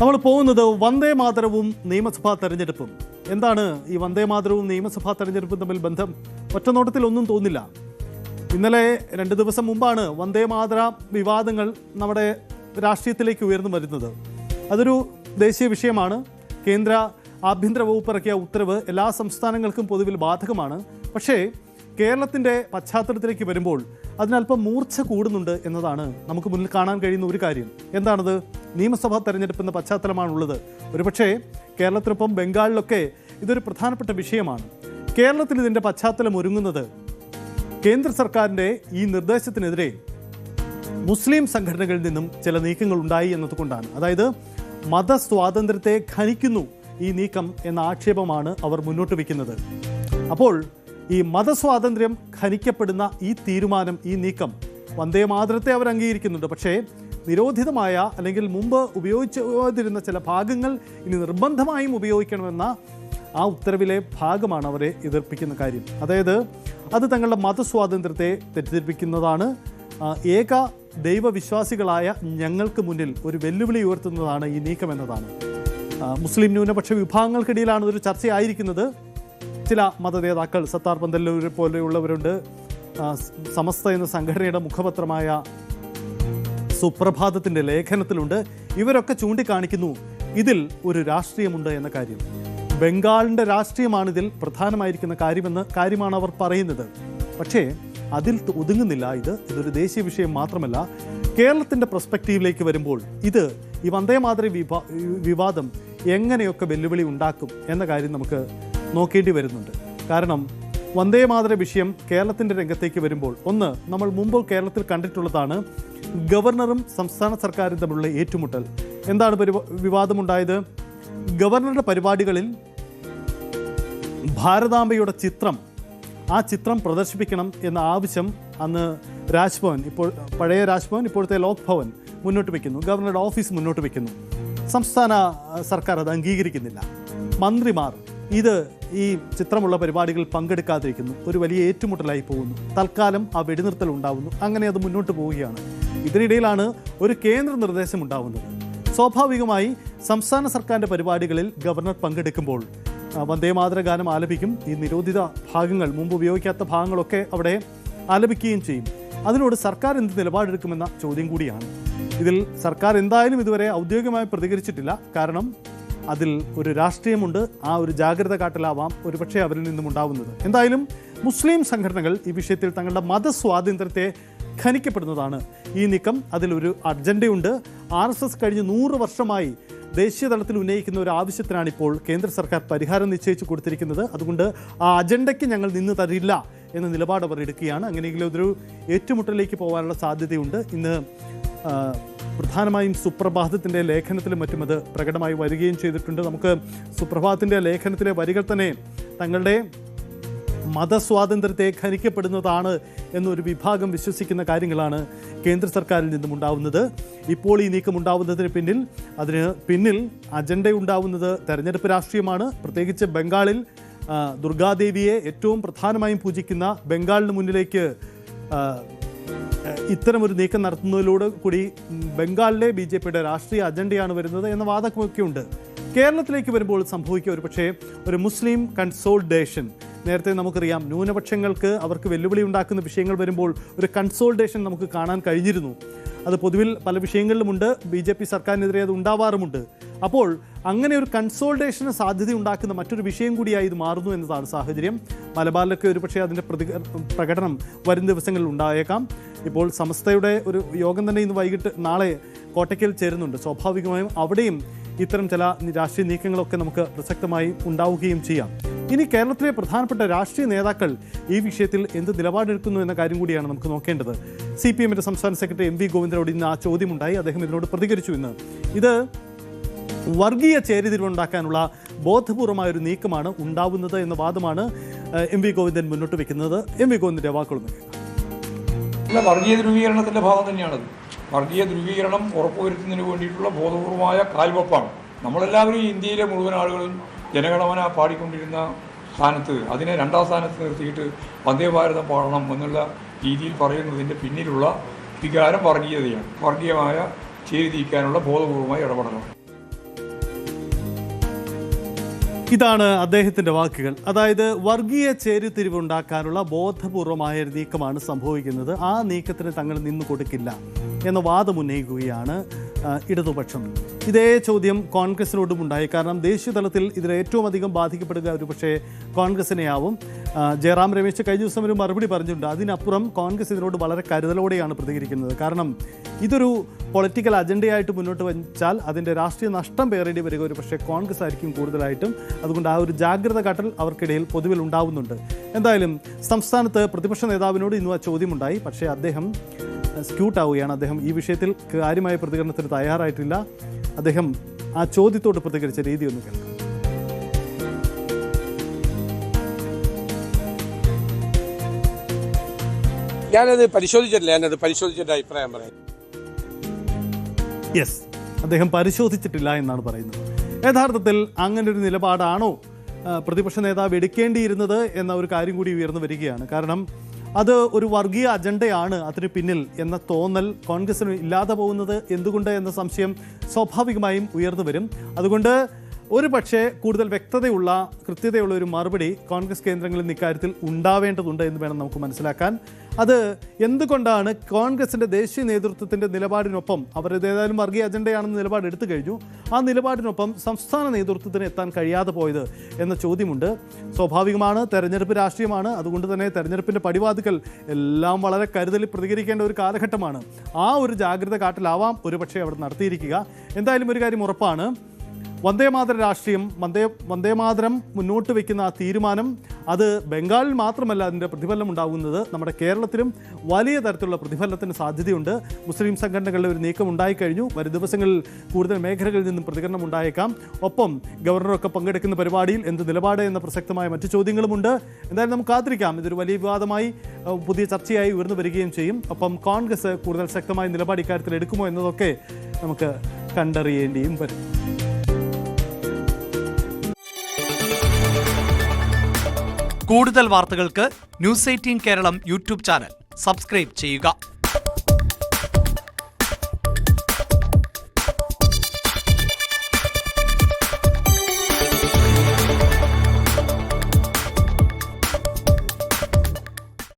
നമ്മൾ പോകുന്നത് വന്ദേ മാതരവും നിയമസഭാ തെരഞ്ഞെടുപ്പും. എന്താണ് ഈ വന്ദേ മാതരവും നിയമസഭാ തെരഞ്ഞെടുപ്പും തമ്മിൽ ബന്ധം? ഒറ്റനോട്ടത്തിൽ ഒന്നും തോന്നില്ല. ഇന്നലെ 2 ദിവസം മുമ്പാണ് വന്ദേ മാതര വിവാദങ്ങൾ നമ്മുടെ രാഷ്ട്രീയത്തിലേക്ക് ഉയർന്നു വരുന്നത്. അതൊരു ദേശീയ വിഷയമാണ്. കേന്ദ്ര ആഭ്യന്തര വകുപ്പ് ഇറക്കിയ ഉത്തരവ് എല്ലാ സംസ്ഥാനങ്ങൾക്കും പൊതുവിൽ ബാധകമാണ്. പക്ഷേ കേരളത്തിൻ്റെ പശ്ചാത്തലത്തിലേക്ക് വരുമ്പോൾ അതിനല്പം മൂർച്ച കൂടുന്നുണ്ട് എന്നതാണ് നമുക്ക് മുന്നിൽ കാണാൻ കഴിയുന്ന ഒരു കാര്യം. എന്താണത്? നിയമസഭാ തെരഞ്ഞെടുപ്പ് എന്ന പശ്ചാത്തലമാണുള്ളത്. ഒരുപക്ഷേ കേരളത്തിനൊപ്പം ബംഗാളിലൊക്കെ ഇതൊരു പ്രധാനപ്പെട്ട വിഷയമാണ്. കേരളത്തിൽ ഇതിൻ്റെ പശ്ചാത്തലം ഒരുങ്ങുന്നത് കേന്ദ്ര സർക്കാരിൻ്റെ ഈ നിർദ്ദേശത്തിനെതിരെ മുസ്ലിം സംഘടനകളിൽ നിന്നും ചില നീക്കങ്ങൾ ഉണ്ടായി എന്നതുകൊണ്ടാണ്. അതായത് മതസ്വാതന്ത്ര്യത്തെ ഖനിക്കുന്നു ഈ നീക്കം എന്ന ആക്ഷേപമാണ് അവർ മുന്നോട്ട് വയ്ക്കുന്നത്. അപ്പോൾ ഈ മതസ്വാതന്ത്ര്യം ഖനിക്കപ്പെടുന്ന ഈ തീരുമാനം, ഈ നീക്കം, വന്ദേ മാതരത്തെ അവർ അംഗീകരിക്കുന്നുണ്ട്. പക്ഷേ നിരോധിതമായ അല്ലെങ്കിൽ മുമ്പ് ഉപയോഗിച്ചിരുന്ന ചില ഭാഗങ്ങൾ ഇനി നിർബന്ധമായും ഉപയോഗിക്കണമെന്ന ആ ഉത്തരവിലെ ഭാഗമാണ് അവരെ എതിർപ്പിക്കുന്ന കാര്യം. അതായത് അത് തങ്ങളുടെ മതസ്വാതന്ത്ര്യത്തെ തെറ്റിദ്ധരിപ്പിക്കുന്നതാണ്. ഏക ദൈവവിശ്വാസികളായ ഞങ്ങൾക്ക് മുന്നിൽ ഒരു വെല്ലുവിളി ഉയർത്തുന്നതാണ് ഈ നീക്കം എന്നതാണ്. മുസ്ലിം ന്യൂനപക്ഷ വിഭാഗങ്ങൾക്കിടയിലാണ് ഇതൊരു ചർച്ചയായിരിക്കുന്നത്. ചില മതനേതാക്കൾ, സത്താർ പന്തല്ലൂർ പോലെയുള്ളവരുണ്ട്, സമസ്ത എന്ന സംഘടനയുടെ മുഖപത്രമായ സുപ്രഭാതത്തിൻ്റെ ലേഖനത്തിലുണ്ട്. ഇവരൊക്കെ ചൂണ്ടിക്കാണിക്കുന്നു ഇതിൽ ഒരു രാഷ്ട്രീയമുണ്ട് എന്ന കാര്യം. ബംഗാളിൻ്റെ രാഷ്ട്രീയമാണ് ഇതിൽ പ്രധാനമായിരിക്കുന്ന കാര്യമാണ് അവർ പറയുന്നത്. പക്ഷേ അതിൽ ഒതുങ്ങുന്നില്ല. ഇതൊരു ദേശീയ വിഷയം മാത്രമല്ല. കേരളത്തിൻ്റെ പെർസ്പെക്റ്റീവിലേക്ക് വരുമ്പോൾ ഈ വന്ദേ മാതര വിവാദം എങ്ങനെയൊക്കെ വെല്ലുവിളി ഉണ്ടാക്കും എന്ന കാര്യം നമുക്ക് നോക്കേണ്ടി വരുന്നുണ്ട്. കാരണം വന്ദേ മാതര വിഷയം കേരളത്തിൻ്റെ രംഗത്തേക്ക് വരുമ്പോൾ നമ്മൾ മുമ്പ് കേരളത്തിൽ കണ്ടിട്ടുള്ളതാണ് ഗവർണറും സംസ്ഥാന സർക്കാരും തമ്മിലുള്ള ഏറ്റുമുട്ടൽ. എന്താണ് വിവാദമുണ്ടായത്? ഗവർണറുടെ പരിപാടികളിൽ ഭാരതാംബയുടെ ആ ചിത്രം പ്രദർശിപ്പിക്കണം എന്ന ആവശ്യം അന്ന് രാജ്ഭവൻ, പഴയ രാജ്ഭവൻ, ഇപ്പോഴത്തെ ലോക് ഭവൻ മുന്നോട്ട് വയ്ക്കുന്നു. ഗവർണറുടെ ഓഫീസ് മുന്നോട്ട് വയ്ക്കുന്നു. സംസ്ഥാന സർക്കാർ അത് അംഗീകരിക്കുന്നില്ല. മന്ത്രിമാർ ഈ ചിത്രമുള്ള പരിപാടികളിൽ പങ്കെടുക്കാതിരിക്കുന്നു. ഒരു വലിയ ഏറ്റുമുട്ടലായി പോകുന്നു. തൽക്കാലം ആ വെടിനിർത്തൽ ഉണ്ടാവുന്നു. അങ്ങനെ അത് മുന്നോട്ട് പോവുകയാണ്. ഇതിനിടയിലാണ് ഒരു കേന്ദ്ര നിർദ്ദേശം ഉണ്ടാവുന്നത്. സ്വാഭാവികമായി സംസ്ഥാന സർക്കാരിൻ്റെ പരിപാടികളിൽ ഗവർണർ പങ്കെടുക്കുമ്പോൾ വന്ദേ മാതര ഗാനം ആലപിക്കും. ഈ നിരോധിത ഭാഗങ്ങൾ, മുമ്പ് ഉപയോഗിക്കാത്ത ഭാഗങ്ങളൊക്കെ അവിടെ ആലപിക്കുകയും ചെയ്യും. അതിനോട് സർക്കാർ എന്ത് നിലപാടെടുക്കുമെന്ന ചോദ്യം കൂടിയാണ്. ഇതിൽ സർക്കാർ എന്തായാലും ഇതുവരെ ഔദ്യോഗികമായി പ്രതികരിച്ചിട്ടില്ല. കാരണം അതിൽ ഒരു രാഷ്ട്രീയമുണ്ട്. ആ ഒരു ജാഗ്രത കാട്ടലാവാം ഒരുപക്ഷെ അവരിൽ നിന്നും ഉണ്ടാവുന്നത്. എന്തായാലും മുസ്ലിം സംഘടനകൾ ഈ വിഷയത്തിൽ തങ്ങളുടെ മതസ്വാതന്ത്ര്യത്തെ ഖനിക്കപ്പെടുന്നതാണ് ഈ നീക്കം. അതിലൊരു അജണ്ടയുണ്ട്. RSS കഴിഞ്ഞ് 100 വർഷമായി ദേശീയ തലത്തിൽ ഉന്നയിക്കുന്ന ഒരു ആവശ്യത്തിനാണിപ്പോൾ കേന്ദ്ര സർക്കാർ പരിഹാരം നിശ്ചയിച്ചു കൊടുത്തിരിക്കുന്നത്. അതുകൊണ്ട് ആ അജണ്ടയ്ക്ക് ഞങ്ങൾ നിന്ന് തരില്ല എന്ന നിലപാട് അവർ എടുക്കുകയാണ്. അങ്ങനെയെങ്കിലും ഇതൊരു ഏറ്റുമുട്ടലിലേക്ക് പോകാനുള്ള സാധ്യതയുണ്ട്. ഇന്ന് പ്രധാനമായും സുപ്രഭാതത്തിൻ്റെ ലേഖനത്തിലും മറ്റും അത് പ്രകടമായി വരികയും ചെയ്തിട്ടുണ്ട്. നമുക്ക് സുപ്രഭാതത്തിൻ്റെ ലേഖനത്തിലെ വരികൾ തന്നെ തങ്ങളുടെ മതസ്വാതന്ത്ര്യത്തെ ഖനിക്കപ്പെടുന്നതാണ് എന്നൊരു വിഭാഗം വിശ്വസിക്കുന്ന കാര്യങ്ങളാണ് കേന്ദ്ര സർക്കാരിൽ നിന്നും ഉണ്ടാവുന്നത്. ഇപ്പോൾ ഈ നീക്കം ഉണ്ടാവുന്നതിന് പിന്നിൽ അജണ്ട ഉണ്ടാവുന്നത് തെരഞ്ഞെടുപ്പ് രാഷ്ട്രീയമാണ്. പ്രത്യേകിച്ച് ബംഗാളിൽ ദുർഗാദേവിയെ ഏറ്റവും പ്രധാനമായും പൂജിക്കുന്ന ബംഗാളിന് മുന്നിലേക്ക് ഇത്തരമൊരു നീക്കം നടത്തുന്നതിലൂടെ കൂടി ബംഗാളിലെ BJPയുടെ രാഷ്ട്രീയ അജണ്ടയാണ് വരുന്നത് എന്ന വാദമൊക്കെയുണ്ട്. കേരളത്തിലേക്ക് വരുമ്പോൾ സംഭവിക്കുക ഒരുപക്ഷേ ഒരു മുസ്ലിം കൺസോൾട്ടേഷൻ. നേരത്തെ നമുക്കറിയാം, ന്യൂനപക്ഷങ്ങൾക്ക് അവർക്ക് വെല്ലുവിളി ഉണ്ടാക്കുന്ന വിഷയങ്ങൾ വരുമ്പോൾ ഒരു കൺസോൾട്ടേഷൻ നമുക്ക് കാണാൻ കഴിഞ്ഞിരുന്നു. അത് പൊതുവിൽ പല വിഷയങ്ങളിലുമുണ്ട്. BJP സർക്കാരിനെതിരെ അത് ഉണ്ടാവാറുമുണ്ട്. അപ്പോൾ അങ്ങനെ ഒരു കൺസോൾട്ടേഷന് സാധ്യത ഉണ്ടാക്കുന്ന മറ്റൊരു വിഷയം കൂടിയായി ഇത് മാറുന്നു എന്നതാണ് സാഹചര്യം. മലബാറിലൊക്കെ ഒരുപക്ഷെ അതിൻ്റെ പ്രകടനം വരും ദിവസങ്ങളിൽ ഉണ്ടായേക്കാം. ഇപ്പോൾ സമസ്തയുടെ ഒരു യോഗം തന്നെ ഇന്ന് നാളെ കോട്ടയ്ക്കൽ ചേരുന്നുണ്ട്. സ്വാഭാവികമായും അവിടെയും ഇത്തരം ചില രാഷ്ട്രീയ നീക്കങ്ങളൊക്കെ നമുക്ക് പ്രസക്തമായി ഉണ്ടാവുകയും ചെയ്യാം. ഇനി കേരളത്തിലെ പ്രധാനപ്പെട്ട രാഷ്ട്രീയ നേതാക്കൾ ഈ വിഷയത്തിൽ എന്ത് നിലപാടെടുക്കുന്നു എന്ന കാര്യം കൂടിയാണ് നമുക്ക് നോക്കേണ്ടത്. CPMൻ്റെ സംസ്ഥാന സെക്രട്ടറി MV ഗോവിന്ദനോട് ഇന്ന് ആ ചോദ്യമുണ്ടായി. അദ്ദേഹം ഇതിനോട് പ്രതികരിച്ചു. ഇത് വർഗീയ ചേരിതിരിവുണ്ടാക്കാനുള്ള ബോധപൂർവമായൊരു നീക്കമാണ് ഉണ്ടാവുന്നത് എന്ന വാദമാണ് MV ഗോവിന്ദൻ മുന്നോട്ട് വയ്ക്കുന്നത്. MV ഗോവിന്ദൻ്റെ വാക്കുകളൊന്നും കേൾക്കാം. വർഗീയ ധ്രുവീകരണത്തിൻ്റെ ഭാഗം തന്നെയാണത്. വർഗീയ ധ്രുവീകരണം ഉറപ്പുവരുത്തുന്നതിന് വേണ്ടിയിട്ടുള്ള ബോധപൂർവമായ കാൽവെപ്പാണ്. നമ്മളെല്ലാവരും ഇന്ത്യയിലെ മുഴുവൻ ആളുകളും ജനഗണമന പാടിക്കൊണ്ടിരുന്ന സ്ഥാനത്ത് അതിനെ 2ാം സ്ഥാനത്ത് നിർത്തിയിട്ട് വന്ദേ ഭാരതം പാടണം എന്നുള്ള രീതിയിൽ പറയുന്നതിൻ്റെ പിന്നിലുള്ള വികാരം വർഗീയതയാണ്. വർഗീയമായ ചേരി നീക്കാനുള്ള ബോധപൂർവമായ ഇടപെടലാണ്. ഇതാണ് അദ്ദേഹത്തിൻ്റെ വാക്കുകൾ. അതായത് വർഗീയ ചേരിതിരിവുണ്ടാക്കാനുള്ള ബോധപൂർവമായ ഒരു നീക്കമാണ് സംഭവിക്കുന്നത്. ആ നീക്കത്തിന് തങ്ങൾ നിന്നു കൊടുക്കില്ല എന്ന വാദം ഉന്നയിക്കുകയാണ് ഇടതുപക്ഷം. ഇതേ ചോദ്യം കോൺഗ്രസിനോടും ഉണ്ടായി. കാരണം ദേശീയ തലത്തിൽ ഇതിൽ ഏറ്റവും അധികം ബാധിക്കപ്പെടുക ഒരു പക്ഷേ കോൺഗ്രസിനെയാവും. ജയറാം രമേശ് കഴിഞ്ഞ ദിവസം ഒരു മറുപടി പറഞ്ഞിട്ടുണ്ട്. അതിനപ്പുറം കോൺഗ്രസ് ഇതിനോട് വളരെ കരുതലോടെയാണ് പ്രതികരിക്കുന്നത്. കാരണം ഇതൊരു പൊളിറ്റിക്കൽ അജണ്ടയായിട്ട് മുന്നോട്ട് വെച്ചാൽ അതിൻ്റെ രാഷ്ട്രീയ നഷ്ടം പേറേണ്ടി വരിക ഒരു പക്ഷേ കോൺഗ്രസ് ആയിരിക്കും കൂടുതലായിട്ടും. അതുകൊണ്ട് ആ ഒരു ജാഗ്രത കാട്ടൽ അവർക്കിടയിൽ പൊതുവിൽ ഉണ്ടാവുന്നുണ്ട്. എന്തായാലും സംസ്ഥാനത്ത് പ്രതിപക്ഷ നേതാവിനോട് ഇന്നും ആ ചോദ്യമുണ്ടായി. പക്ഷേ അദ്ദേഹം സ്ക്യൂട്ടാവുകയാണ്. അദ്ദേഹം ഈ വിഷയത്തിൽ കാര്യമായ പ്രതികരണത്തിന് തയ്യാറായിട്ടില്ല. അദ്ദേഹം ആ ചോദ്യത്തോട് പ്രതികരിച്ച രീതി ഒന്ന് കേൾക്കാം. ഞാനത് പരിശോധിച്ചിട്ട് അഭിപ്രായം പറയാം. യെസ്, അദ്ദേഹം പരിശോധിച്ചിട്ടില്ല എന്നാണ് പറയുന്നത്. യഥാർത്ഥത്തിൽ അങ്ങനെ ഒരു നിലപാടാണോ പ്രതിപക്ഷ നേതാവ് എടുക്കേണ്ടിയിരുന്നത് എന്ന ഒരു കാര്യം കൂടി ഉയർന്നു വരികയാണ്. കാരണം അത് ഒരു വർഗീയ അജണ്ടയാണ് അതിന് പിന്നിൽ എന്ന തോന്നൽ കോൺഗ്രസിന് ഇല്ലാതെ പോകുന്നത് എന്തുകൊണ്ട് എന്ന സംശയം സ്വാഭാവികമായും ഉയർന്നു വരും. അതുകൊണ്ട് ഒരു പക്ഷേ കൂടുതൽ വ്യക്തതയുള്ള കൃത്യതയുള്ള ഒരു മറുപടി കോൺഗ്രസ് കേന്ദ്രങ്ങളിൽ നിന്ന് ഇക്കാര്യത്തിൽ ഉണ്ടാവേണ്ടതുണ്ട് എന്ന് വേണം നമുക്ക് മനസ്സിലാക്കാൻ. അത് എന്തുകൊണ്ടാണ് കോൺഗ്രസിൻ്റെ ദേശീയ നേതൃത്വത്തിൻ്റെ നിലപാടിനൊപ്പം അവർ ഏതായാലും വർഗീയ അജണ്ടയാണെന്ന് നിലപാട് എടുത്തു കഴിഞ്ഞു, ആ നിലപാടിനൊപ്പം സംസ്ഥാന നേതൃത്വത്തിന് എത്താൻ കഴിയാതെ പോയത് എന്ന ചോദ്യമുണ്ട്. സ്വാഭാവികമാണ്, തെരഞ്ഞെടുപ്പ് രാഷ്ട്രീയമാണ്. അതുകൊണ്ട് തന്നെ തെരഞ്ഞെടുപ്പിൻ്റെ പടിവാതിക്കൽ എല്ലാം വളരെ കരുതലിൽ പ്രതികരിക്കേണ്ട ഒരു കാലഘട്ടമാണ്. ആ ഒരു ജാഗ്രത കാട്ടിലാവാം ഒരു പക്ഷേ അവിടെ നടത്തിയിരിക്കുക. എന്തായാലും ഒരു കാര്യം ഉറപ്പാണ്, വന്ദേമാതര രാഷ്ട്രീയം, വന്ദേമാതരം മുന്നോട്ട് വയ്ക്കുന്ന ആ തീരുമാനം അത് ബംഗാളിൽ മാത്രമല്ല അതിൻ്റെ പ്രതിഫലനം ഉണ്ടാകുന്നത്, നമ്മുടെ കേരളത്തിലും വലിയ തരത്തിലുള്ള പ്രതിഫലനത്തിന് സാധ്യതയുണ്ട്. മുസ്ലിം സംഘടനകളുടെ ഒരു നീക്കം ഉണ്ടായിക്കഴിഞ്ഞു. വരും ദിവസങ്ങളിൽ കൂടുതൽ മേഖലകളിൽ നിന്നും പ്രതികരണം ഉണ്ടായേക്കാം. ഒപ്പം ഗവർണറൊക്കെ പങ്കെടുക്കുന്ന പരിപാടിയിൽ എന്ത് നിലപാട് എന്ന പ്രസക്തമായ മറ്റു ചോദ്യങ്ങളുമുണ്ട്. എന്തായാലും നമുക്ക് കാത്തിരിക്കാം. ഇതൊരു വലിയ വിവാദമായി പുതിയ ചർച്ചയായി ഉയർന്നു വരികയും ചെയ്യും. ഒപ്പം കോൺഗ്രസ് കൂടുതൽ ശക്തമായ നിലപാട് ഇക്കാര്യത്തിൽ എടുക്കുമോ എന്നതൊക്കെ നമുക്ക് കണ്ടറിയേണ്ടിയും വരും. കൂടുതൽ വാർത്തകൾക്ക് news 18 Keralam YouTube channel subscribe ചെയ്യുക.